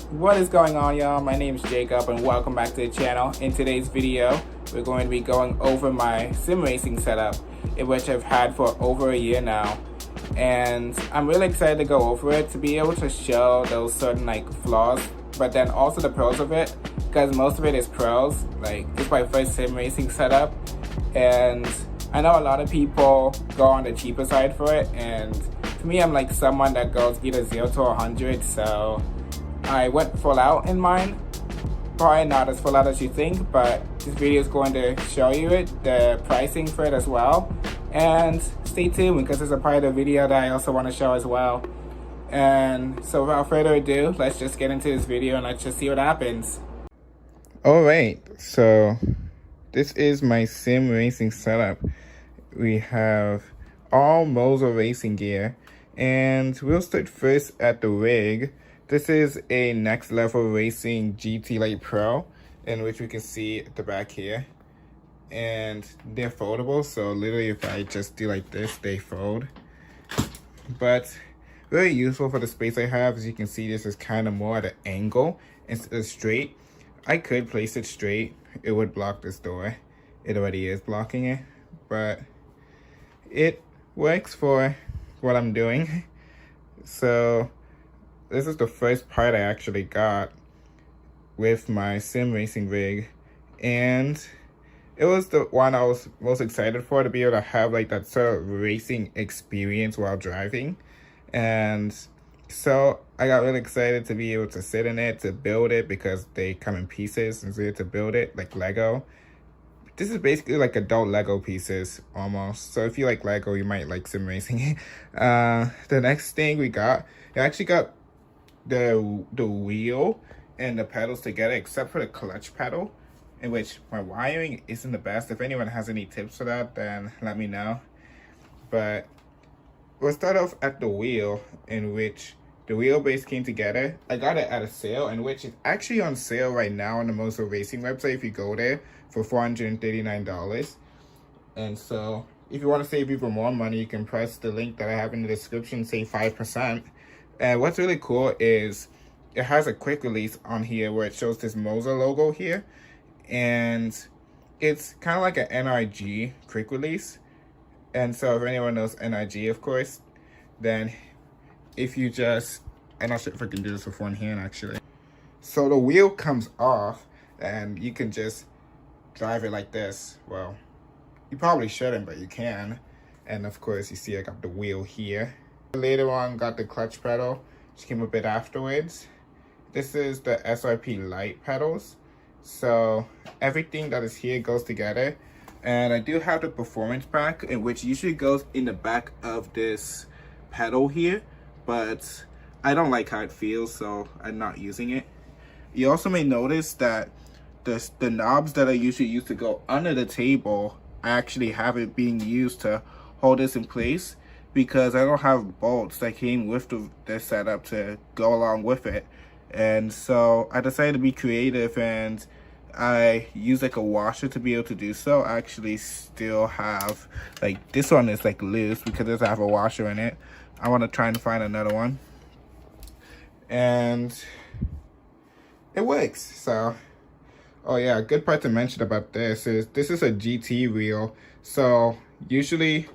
What is going on, y'all? My name is Jacob and welcome back to the channel. In today's video, we're going to be going over my sim racing setup, in which I've had for over a year now. And I'm really excited to go over it, to be able to show those certain flaws, but then also the pros of it, because most of it is pros. Like, this is my first sim racing setup, and I know a lot of people go on the cheaper side for it, and to me, I'm like someone that goes either 0 to 100, so I went full out in mine. Probably not as full out as you think, but this video is going to show you it, the pricing for it as well. And stay tuned, because there's a part of the video that I also want to show as well. And so without further ado, let's just get into this video and let's just see what happens. Alright, so this is my sim racing setup. We have all Moza Racing gear, and we'll start first at the rig. This is a Next Level Racing GT Lite Pro, in which we can see at the back here. And they're foldable, so literally if I just do like this, they fold. But very useful for the space I have. As you can see, this is kind of more at an angle instead of straight. I could place it straight. It would block this door. It already is blocking it, but it works for what I'm doing. So this is the first part I actually got with my sim racing rig, and it was the one I was most excited for, to be able to have like that sort of racing experience while driving. And so I got really excited to be able to sit in it, to build it, because they come in pieces, and so you have to build it like Lego. This is basically like adult Lego pieces almost. So if you like Lego, you might like sim racing. The next thing we got, I actually got the wheel and the pedals together, except for the clutch pedal, in which my wiring isn't the best. If anyone has any tips for that, then let me know. But we'll start off at the wheel, in which the wheelbase came together. I got it at a sale, in which it's actually on sale right now on the Moza Racing website if you go there, for $439. And so if you want to save even more money, you can press the link that I have in the description, save 5%. And what's really cool is it has a quick release on here where it shows this Moza logo here. And it's kind of like an NRG quick release. And so if anyone knows NRG, of course, then if you just, I'm not sure if I can do this with one hand actually. So the wheel comes off and you can just drive it like this. Well, you probably shouldn't, but you can. And of course, you see I got the wheel here. Later on, got the clutch pedal, which came a bit afterwards. This is the SRP Lite pedals. So everything that is here goes together. And I do have the performance pack, which usually goes in the back of this pedal here, but I don't like how it feels, so I'm not using it. You also may notice that the knobs that I usually use to go under the table, I actually have it being used to hold this in place, because I don't have bolts that came with the setup to go along with it. And so I decided to be creative, and I use like a washer to be able to do so. I actually still have, like, this one is like loose because it doesn't have a washer in it. I want to try and find another one, and it works. So oh yeah, a good part to mention about this is a GT wheel. So usually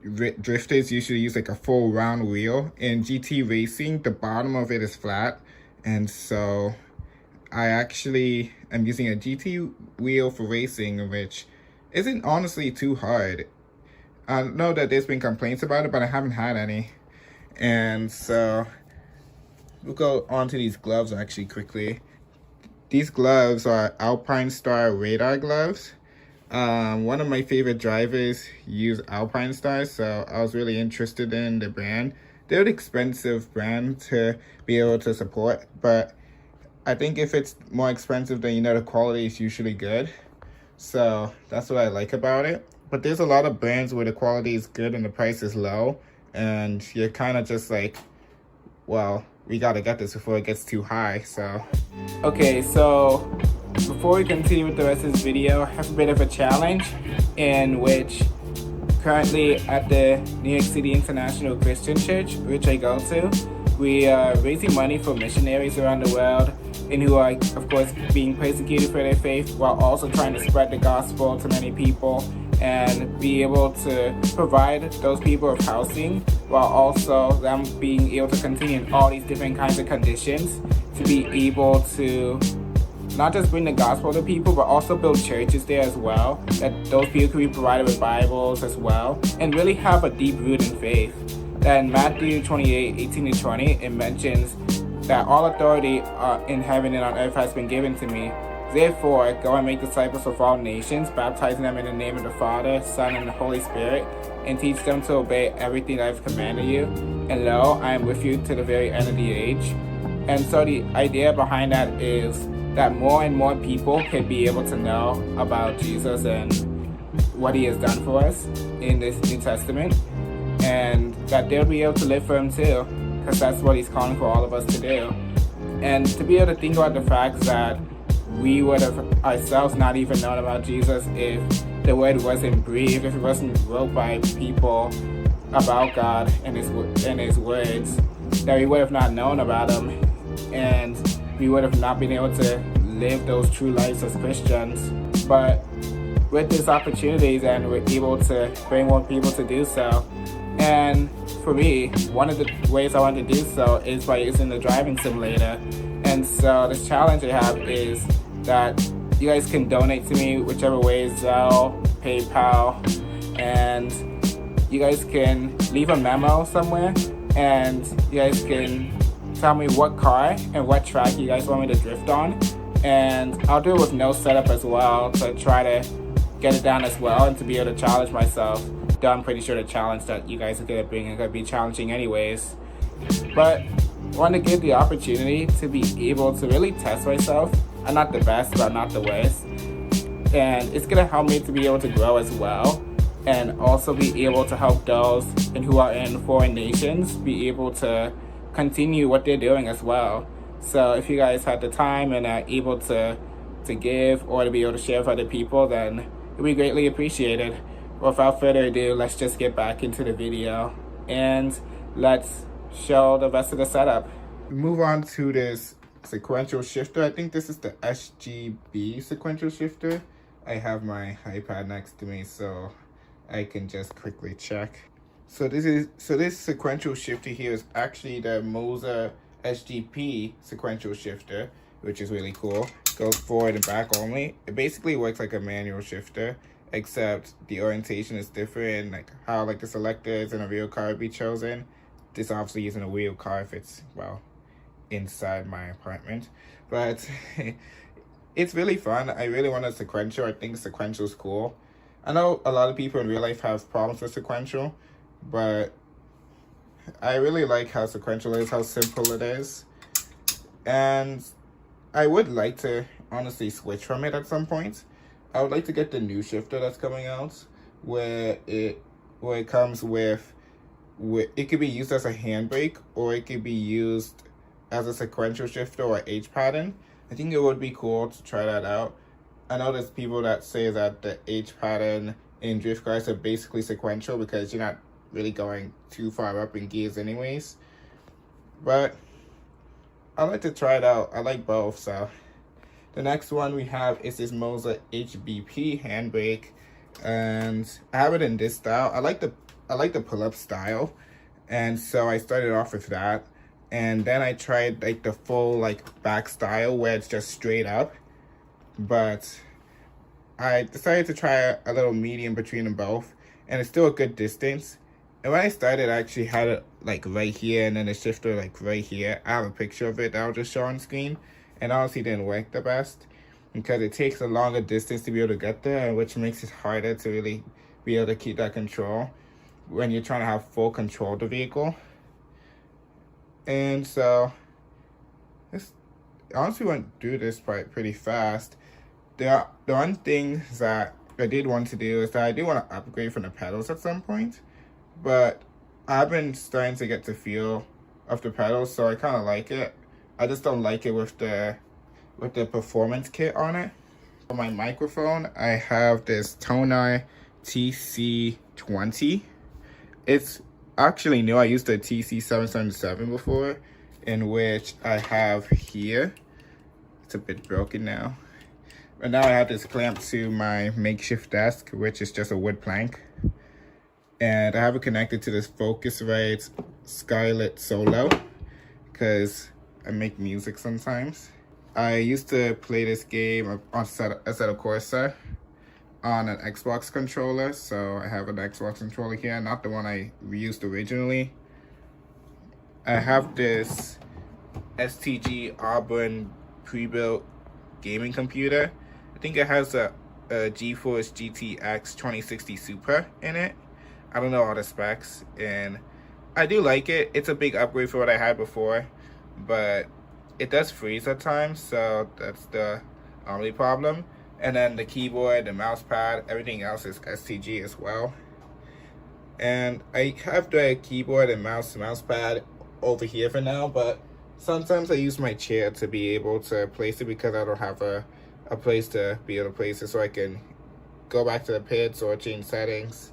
drifters usually use like a full round wheel. In GT racing, the bottom of it is flat, and so I actually am using a GT wheel for racing, which isn't honestly too hard. I know that there's been complaints about it, but I haven't had any. And so we'll go on to these gloves actually quickly. These gloves are AlpineStars radar gloves. One of my favorite drivers use AlpineStars, so I was really interested in the brand. They're an expensive brand to be able to support, but I think if it's more expensive, then the quality is usually good. So that's what I like about it. But there's a lot of brands where the quality is good and the price is low, and you're kind of just like, well, we gotta get this before it gets too high. So okay, so before we continue with the rest of this video, I have a bit of a challenge, in which currently at the New York City International Christian Church, which I go to, We are raising money for missionaries around the world and who are, of course, being persecuted for their faith, while also trying to spread the gospel to many people and be able to provide those people with housing, while also them being able to continue in all these different kinds of conditions to be able to not just bring the gospel to people, but also build churches there as well, that those people could be provided with Bibles as well, and really have a deep root in faith. That in Matthew 28:18-20, it mentions that all authority in heaven and on earth has been given to me. Therefore, go and make disciples of all nations, baptizing them in the name of the Father, Son, and the Holy Spirit, and teach them to obey everything I have commanded you. And lo, I am with you to the very end of the age. And so the idea behind that is that more and more people can be able to know about Jesus and what he has done for us in this New Testament, and that they'll be able to live for him too, because that's what he's calling for all of us to do. And to be able to think about the fact that we would have ourselves not even known about Jesus if the word wasn't breathed, if it wasn't wrote by people about God and his words, that we would have not known about him, and we would have not been able to live those true lives as Christians. But with these opportunities, and we're able to bring more people to do so. And for me, one of the ways I want to do so is by using the driving simulator. And so this challenge I have is that you guys can donate to me whichever way, Zelle, PayPal, and you guys can leave a memo somewhere, and you guys can tell me what car and what track you guys want me to drift on, and I'll do it with no setup as well to try to get it down as well and to be able to challenge myself. Though I'm pretty sure the challenge that you guys are going to bring is going to be challenging anyways. But I want to give the opportunity to be able to really test myself. I'm not the best, but I'm not the worst. And it's going to help me to be able to grow as well, and also be able to help those who are in foreign nations be able to continue what they're doing as well. So if you guys have the time and are able to give or to be able to share with other people, then it would be greatly appreciated. Without further ado, let's just get back into the video and let's show the rest of the setup. Move on to this sequential shifter. I think this is the SGB sequential shifter. I have my iPad next to me so I can just quickly check. So this sequential shifter here is actually the Moza SGP sequential shifter, which is really cool. Goes forward and back only. It basically works like a manual shifter, except the orientation is different, like how the selectors in a real car would be chosen. This obviously isn't a real car if it's, well, inside my apartment. But it's really fun. I really want a sequential. I think sequential is cool. I know a lot of people in real life have problems with sequential, but I really like how sequential is, how simple it is. And I would like to honestly switch from it at some point. I would like to get the new shifter that's coming out, where it comes with it could be used as a handbrake, or it could be used as a sequential shifter or H pattern. I think it would be cool to try that out. I know there's people that say that the H pattern in drift cars are basically sequential because you're not really going too far up in gears anyways. But I like to try it out. I like both. So the next one we have is this Moza HBP handbrake, and I have it in this style. I like the pull-up style, and so I started off with that, and then I tried the full back style where it's just straight up, but I decided to try a little medium between them both, and it's still a good distance. And when I started, I actually had it right here, and then the shifter right here. I have a picture of it that I'll just show on screen, and honestly didn't work the best because it takes a longer distance to be able to get there, which makes it harder to really be able to keep that control when you're trying to have full control of the vehicle. And so this honestly went through this part pretty fast. The one thing that I did want to do is that I do want to upgrade from the pedals at some point, but I've been starting to get the feel of the pedals, so I kind of like it. I just don't like it with the performance kit on it. For my microphone, I have this Tonor TC20. It's actually no, I used a TC777 before, in which I have here. It's a bit broken now. But now I have this clamp to my makeshift desk, which is just a wood plank. And I have it connected to this Focusrite Scarlet Solo, because I make music sometimes. I used to play this game on Assetto Corsa on an Xbox controller, so I have an Xbox controller here, not the one I used originally. I have this STG Aubron pre-built gaming computer. I think it has a GeForce GTX 2060 Super in it. I don't know all the specs, and I do like it. It's a big upgrade for what I had before, but it does freeze at times, so that's the only problem. And then the keyboard, the mouse pad, everything else is STG as well. And I have the keyboard and mouse pad over here for now, but sometimes I use my chair to be able to place it because I don't have a place to be able to place it, so I can go back to the PIDs or change settings.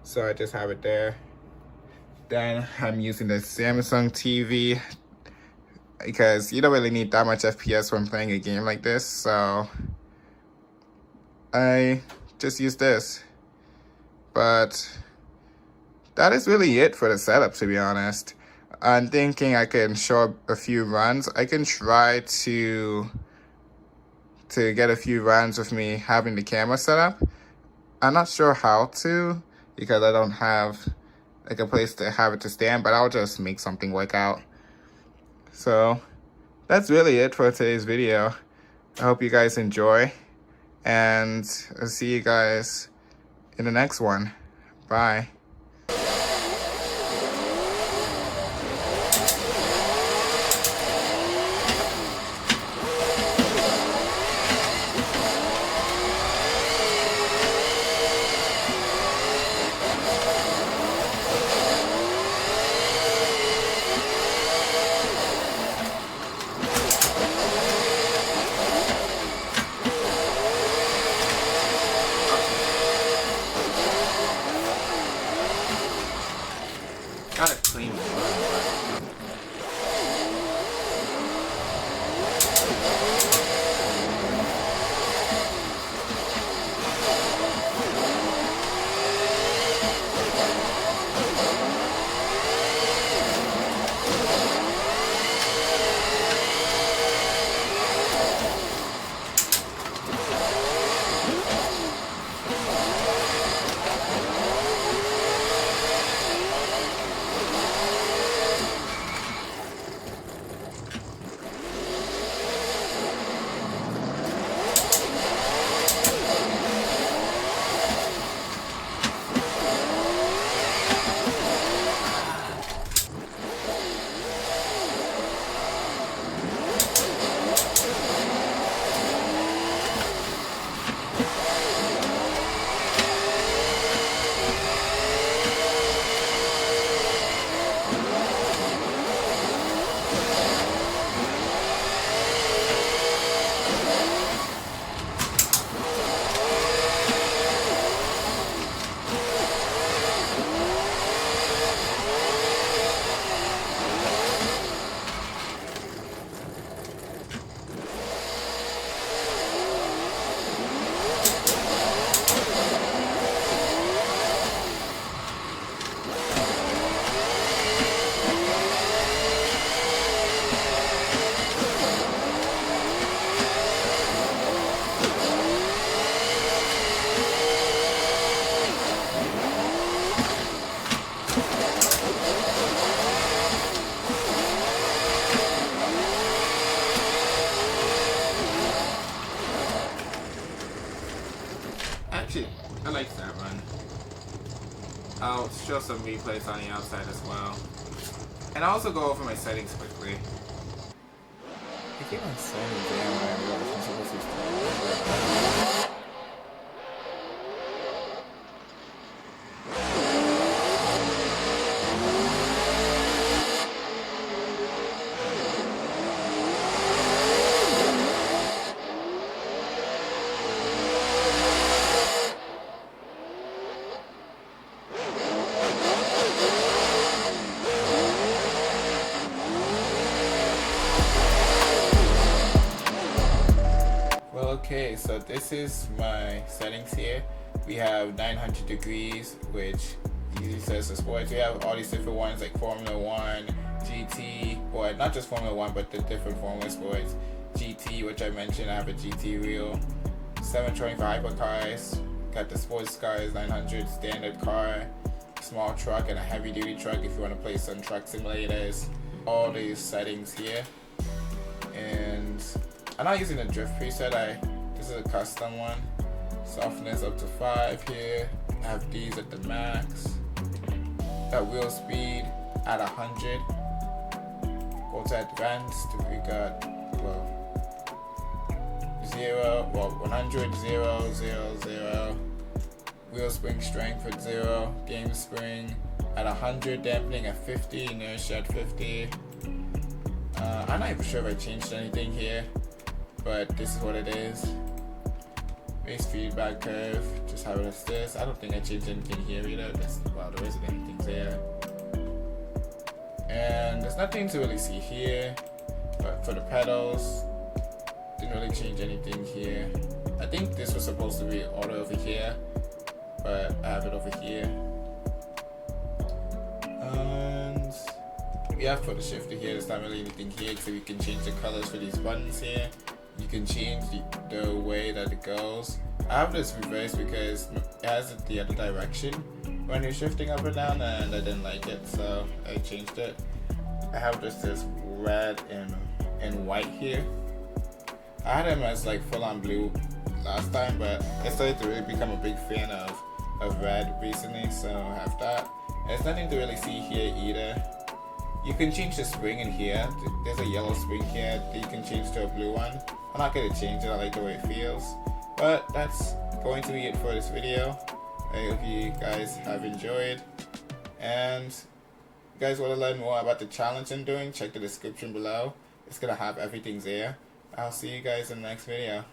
So I just have it there. Then I'm using the Samsung TV because you don't really need that much FPS when playing a game like this, so I just use this. But that is really it for the setup, to be honest. I'm thinking I can show up a few runs. I can try to get a few runs with me having the camera set up. I'm not sure how to, because I don't have like a place to have it to stand, but I'll just make something work out. So that's really it for today's video. I hope you guys enjoy, and I'll see you guys in the next one. Bye. Gotta clean it. Actually, I like that run. I'll show some replays on the outside as well. And I'll also go over my settings quickly. I keep on saying damn when I realize I'm supposed to start. Okay, so this is my settings here. We have 900 degrees, which usually says the sports. We have all these different ones like Formula 1, GT, or not just Formula 1, but the different Formula sports. GT, which I mentioned, I have a GT wheel. 725 hypercars, got the sports cars, 900 standard car, small truck, and a heavy duty truck if you want to play some truck simulators. All these settings here. And I'm not using the drift preset, this is a custom one. Softness up to 5 here. I have these at the max. Got wheel speed at 100. Go to advanced, we got 100, 0, 0, 0. Wheel spring strength at 0. Game spring at 100. Dampening at 50. Inertia at 50. I'm not even sure if I changed anything here, but this is what it is. Base feedback curve, just how it is this. I don't think I changed anything here either. Wow, there isn't anything there. And there's nothing to really see here, but for the pedals, didn't really change anything here. I think this was supposed to be auto over here, but I have it over here. And we have for the shifter here, there's not really anything here except you can change the colors for these buttons here. You can change the way that it goes. I have this reversed because it has it the other direction when you're shifting up and down, and I didn't like it, so I changed it. I have this red and white here. I had them as like full on blue last time, but I started to really become a big fan of red recently, so I have that. There's nothing to really see here either. You can change the spring in here. There's a yellow spring here that you can change to a blue one. I'm not going to change it, I like the way it feels. But that's going to be it for this video. I hope you guys have enjoyed. And if you guys want to learn more about the challenge I'm doing, check the description below. It's going to have everything there. I'll see you guys in the next video.